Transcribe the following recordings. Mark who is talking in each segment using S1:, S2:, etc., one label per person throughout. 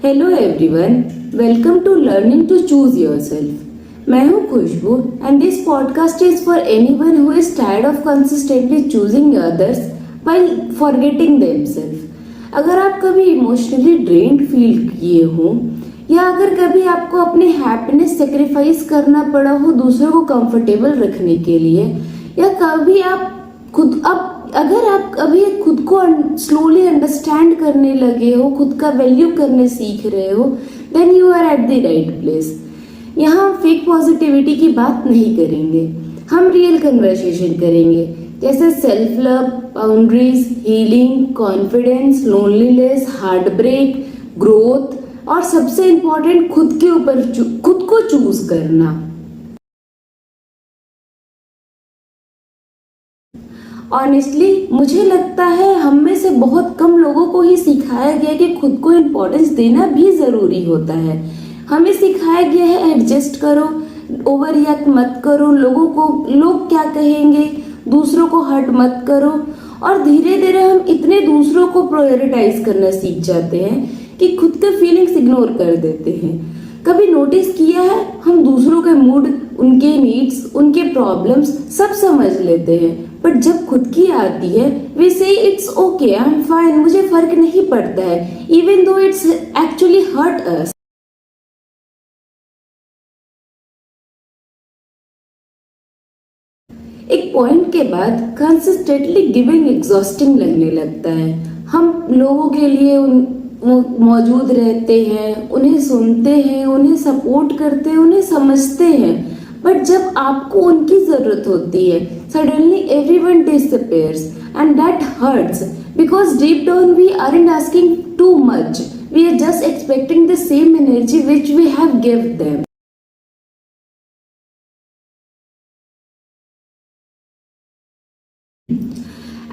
S1: Hello everyone, welcome to learning to choose yourself. मैं हूं Khushboo and this podcast is for anyone who is tired of consistently choosing others while forgetting themselves. अगर आप कभी emotionally drained feel किए हो या अगर कभी आपको अपनी हैप्पीनेस सेक्रीफाइस करना पड़ा हो दूसरों को कंफर्टेबल रखने के लिए, या कभी अगर आप कभी खुद को स्लोली अंडरस्टैंड करने लगे हो, खुद का वैल्यू करने सीख रहे हो, then you are at the right place. यहाँ हम फेक पॉजिटिविटी की बात नहीं करेंगे, हम रियल कन्वर्सेशन करेंगे, जैसे self love, boundaries, healing, confidence, loneliness, heart break, growth और सबसे इम्पोर्टेंट खुद को चूज करना। ऑनेस्टली मुझे लगता है हम में से बहुत कम लोगों को ही सिखाया गया कि खुद को इम्पोर्टेंस देना भी जरूरी होता है। हमें सिखाया गया है एडजस्ट करो, ओवर रिएक्ट मत करो, लोग क्या कहेंगे, दूसरों को हर्ट मत करो, और धीरे धीरे हम इतने दूसरों को प्रायोरिटाइज करना सीख जाते हैं कि खुद के फीलिंग्स इग्नोर कर देते हैं। कभी नोटिस किया है, हम दूसरों के मूड, उनके नीड्स, उनके प्रॉब्लम्स सब समझ लेते हैं, बट जब खुद की आती है वी से it's okay, I am fine, मुझे फर्क नहीं पड़ता है, even though it's actually hurt अस। एक पॉइंट के बाद कंसिस्टेंटली गिविंग एग्जॉस्टिंग लगने लगता है। हम लोगों के लिए मौजूद रहते हैं, उन्हें सुनते हैं, उन्हें सपोर्ट करते हैं, उन्हें समझते हैं, बट जब आपको उनकी जरूरत होती है suddenly everyone disappears and that hurts because deep down we aren't asking too much, we are just expecting the same energy which we have given them.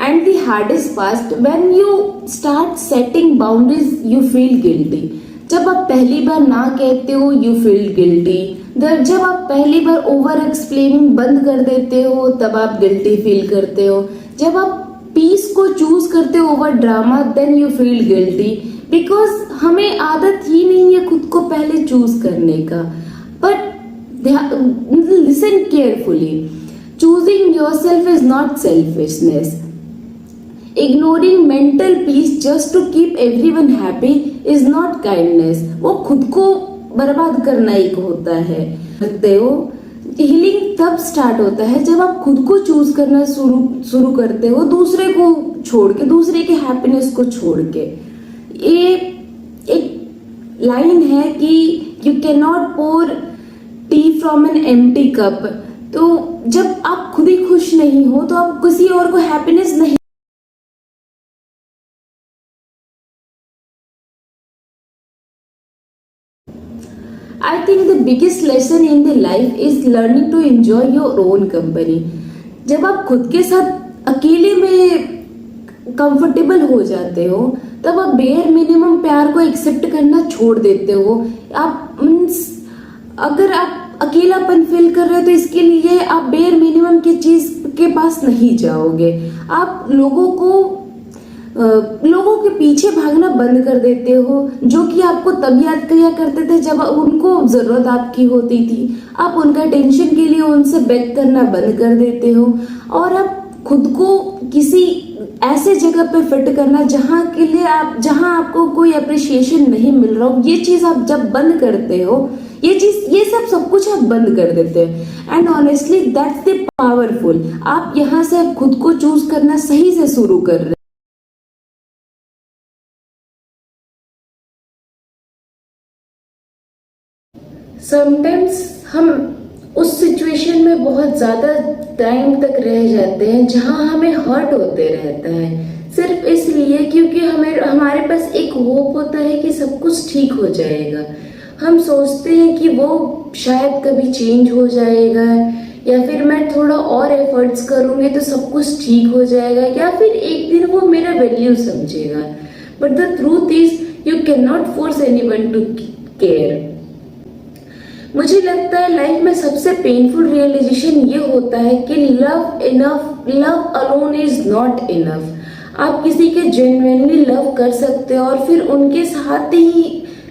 S1: And the hardest part, when you start setting boundaries, you feel guilty. जब आप पहली बार ना कहते हो, you feel guilty. जब आप पहली बार over explaining बंद कर देते हो, तब आप गिल्टी फील करते हो। जब आप पीस को चूज करते हो over drama, then you feel guilty, बिकॉज हमें आदत ही नहीं है खुद को पहले चूज करने का। But listen carefully, choosing yourself is not selfishness. Ignoring mental peace just to keep everyone happy is not kindness. वो खुद को बर्बाद करना एक होता है। करते हो हीलिंग तब स्टार्ट होता है जब आप खुद को चूज करना शुरू करते हो, दूसरे को छोड़ के, दूसरे के हैप्पीनेस को छोड़ के। ये एक लाइन है कि you can not pour tea from an empty cup. तो जब आप खुद ही खुश नहीं हो तो आप किसी और को हैप्पीनेस नहीं। I think the biggest lesson in the life is learning to enjoy your own company. जब आप खुद के साथ अकेले में कंफर्टेबल हो जाते हो, तब आप बेयर मिनिमम प्यार को एक्सेप्ट करना छोड़ देते हो। आप मीन्स अगर आप अकेलापन फील कर रहे हो तो इसके लिए आप बेयर मिनिमम की चीज के पास नहीं जाओगे। आप लोगों के पीछे भागना बंद कर देते हो, जो कि आपको तब याद किया करते थे जब उनको जरूरत आपकी होती थी। आप उनका टेंशन के लिए उनसे बेग करना बंद कर देते हो, और आप खुद को किसी ऐसे जगह पे फिट करना जहाँ आपको कोई अप्रिशिएशन नहीं मिल रहा हो। ये चीज आप जब बंद करते हो, ये सब कुछ आप बंद कर देते हो। And honestly that's the powerful. आप यहाँ से खुद को चूज करना सही से शुरू कर रहे। समटाइम्स हम उस सिचुएशन में बहुत ज्यादा टाइम तक रह जाते हैं जहां हमें हर्ट होते रहता है, सिर्फ इसलिए क्योंकि हमारे पास एक होप होता है कि सब कुछ ठीक हो जाएगा। हम सोचते हैं कि वो शायद कभी चेंज हो जाएगा, या फिर मैं थोड़ा और एफर्ट्स करूंगी तो सब कुछ ठीक हो जाएगा, या फिर एक दिन वो मेरा वैल्यू समझेगा। But the truth is you can not force anyone to care. मुझे लगता है लाइफ में सबसे पेनफुल रियलाइजेशन ये होता है कि love alone is not enough. आप किसी के जेन्युइनली लव कर सकते हो और फिर उनके साथ ही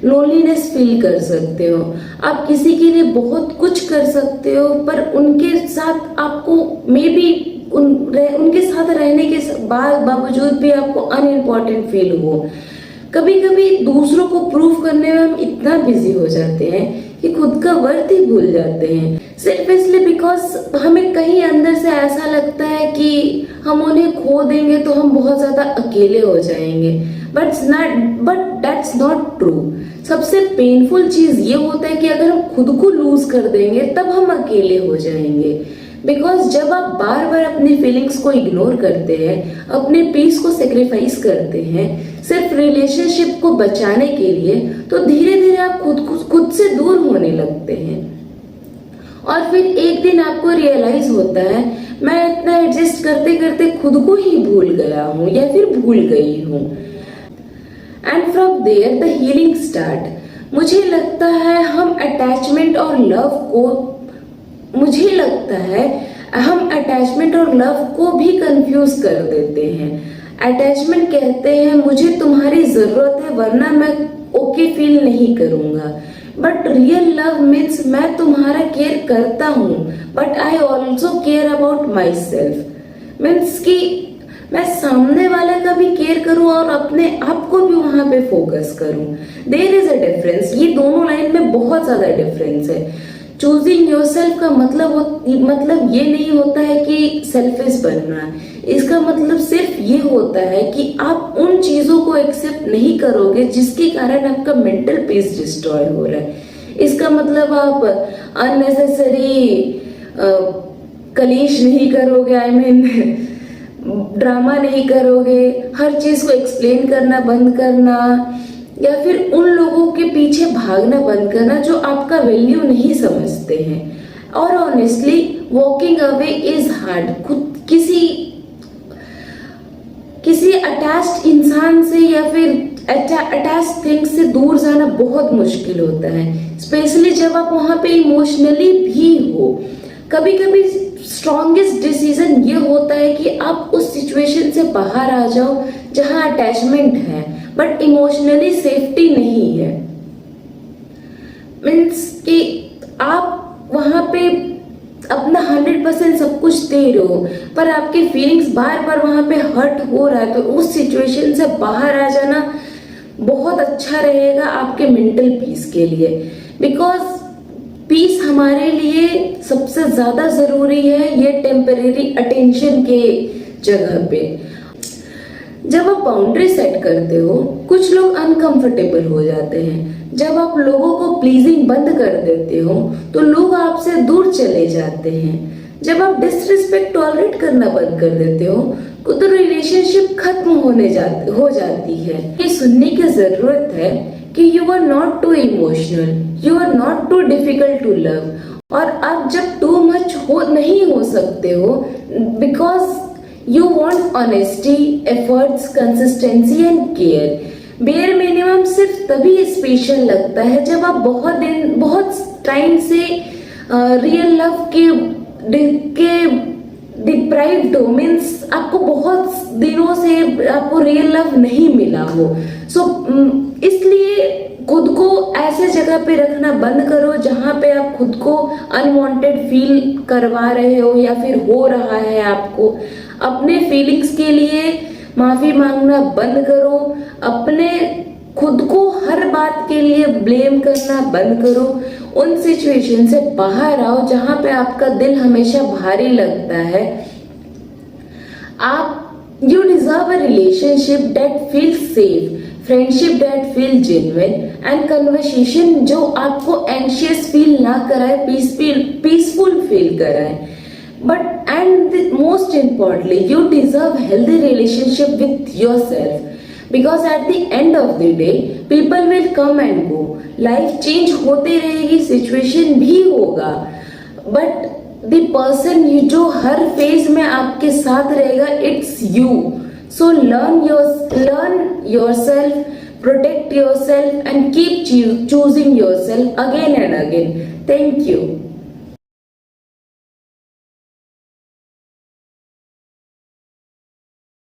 S1: लोनलीनेस फील कर सकते हो। आप किसी के लिए बहुत कुछ कर सकते हो, पर उनके साथ आपको मे बी उनके साथ रहने के बावजूद भी आपको अनइम्पॉर्टेंट फील हो। कभी कभी दूसरों को प्रूव करने में हम इतना बिजी हो जाते हैं कि खुद का वर्थ ही भूल जाते हैं, सिर्फ इसलिए बिकॉज हमें कहीं अंदर से ऐसा लगता है कि हम उन्हें खो देंगे तो हम बहुत ज्यादा अकेले हो जाएंगे। But that's not true. सबसे पेनफुल चीज ये होता है कि अगर हम खुद को लूज कर देंगे तब हम अकेले हो जाएंगे। बिकॉज जब आप बार बार अपनी फीलिंग्स को इग्नोर करते हैं, अपने पीस को सेक्रीफाइस करते हैं सिर्फ रिलेशनशिप को बचाने के लिए, तो धीरे धीरे आप खुद से दूर होने लगते हैं। और फिर एक दिन आपको रियलाइज होता है मैं इतना एडजस्ट करते करते खुद को ही भूल गया हूँ या फिर भूल गई हूँ। And from there the healing start. मुझे लगता है हम अटैचमेंट और लव को भी कंफ्यूज कर देते हैं। अटैचमेंट कहते हैं मुझे तुम्हारी जरूरत है वरना मैं ओके फील नहीं करूंगा, बट रियल लव मीन्स मैं तुम्हारा केयर करता हूँ but I also care about my self. Means कि मैं सामने वाले का भी केयर करूं और अपने आप को भी वहां पे फोकस करूं। There is a difference. ये दोनों लाइन में बहुत ज्यादा डिफरेंस है। चूजिंग योरसेल्फ का मतलब ये नहीं होता है कि सेल्फिश बनना। इसका मतलब सिर्फ ये होता है कि आप उन चीजों को एक्सेप्ट नहीं करोगे जिसके कारण आपका मेंटल पीस डिस्ट्रॉय हो रहा है। इसका मतलब आप अननेसेसरी कलेश नहीं करोगे, आई मीन ड्रामा नहीं करोगे, हर चीज को एक्सप्लेन करना बंद करना, या फिर उन लोगों के पीछे भागना बंद करना जो आपका वैल्यू नहीं समझते हैं। और honestly walking away is hard. खुद किसी अटैच्ड इंसान से या फिर अटैच्ड थिंग्स से दूर जाना बहुत मुश्किल होता है, स्पेशली जब आप वहां पे इमोशनली भी हो। कभी कभी स्ट्रॉन्गेस्ट डिसीजन ये होता है कि आप उस सिचुएशन से बाहर आ जाओ जहां अटैचमेंट है बट इमोशनली सेफ्टी नहीं है। मीन्स कि आप वहां पे अपना 100% सब कुछ दे रहे हो पर आपकी फीलिंग्स बार बार वहां पे हर्ट हो रहा है, तो उस सिचुएशन से बाहर आ जाना बहुत अच्छा रहेगा आपके मेंटल पीस के लिए। बिकॉज पीस हमारे लिए सबसे ज्यादा जरूरी है ये टेम्परेरी अटेंशन के जगह पे। जब आप बाउंड्री सेट करते हो कुछ लोग अनकंफर्टेबल हो जाते हैं। जब आप लोगों को प्लीजिंग बंद कर देते हो तो लोग आपसे दूर चले जाते हैं। जब आप डिसरिस्पेक्ट टॉलरेट करना बंद कर देते हो तो रिलेशनशिप खत्म हो जाती है। ये सुनने की जरूरत है कि you are not too emotional, you are not too difficult to love. और आप जब टू मच नहीं हो सकते हो because you want honesty, efforts, consistency and care. Bare minimum सिर्फ तभी स्पेशल लगता है जब आप बहुत टाइम से रियल लव के डिप्राइव्ड हो, मीन्स आपको बहुत दिनों से आपको रियल लव नहीं मिला हो। सो इसलिए खुद को ऐसे जगह पे रखना बंद करो जहां पे आप खुद को अनवांटेड फील करवा रहे हो या फिर हो रहा है आपको। अपने फीलिंग्स के लिए माफी मांगना बंद करो। अपने खुद को हर बात के लिए ब्लेम करना बंद करो। उन सिचुएशन से बाहर आओ जहां पे आपका दिल हमेशा भारी लगता है। You deserve a relationship that feels safe, friendship that feels genuine, and conversation जो आपको anxious feel ना कराए, peaceful feel कराए. And most importantly, you deserve healthy relationship with yourself. Because at the end of the day, people will come and go. Life change होते रहेगी, situation भी होगा. But the person जो हर phase में आपके साथ रहेगा, it's you. So learn yourself, protect yourself, and keep choosing yourself again and again. Thank you.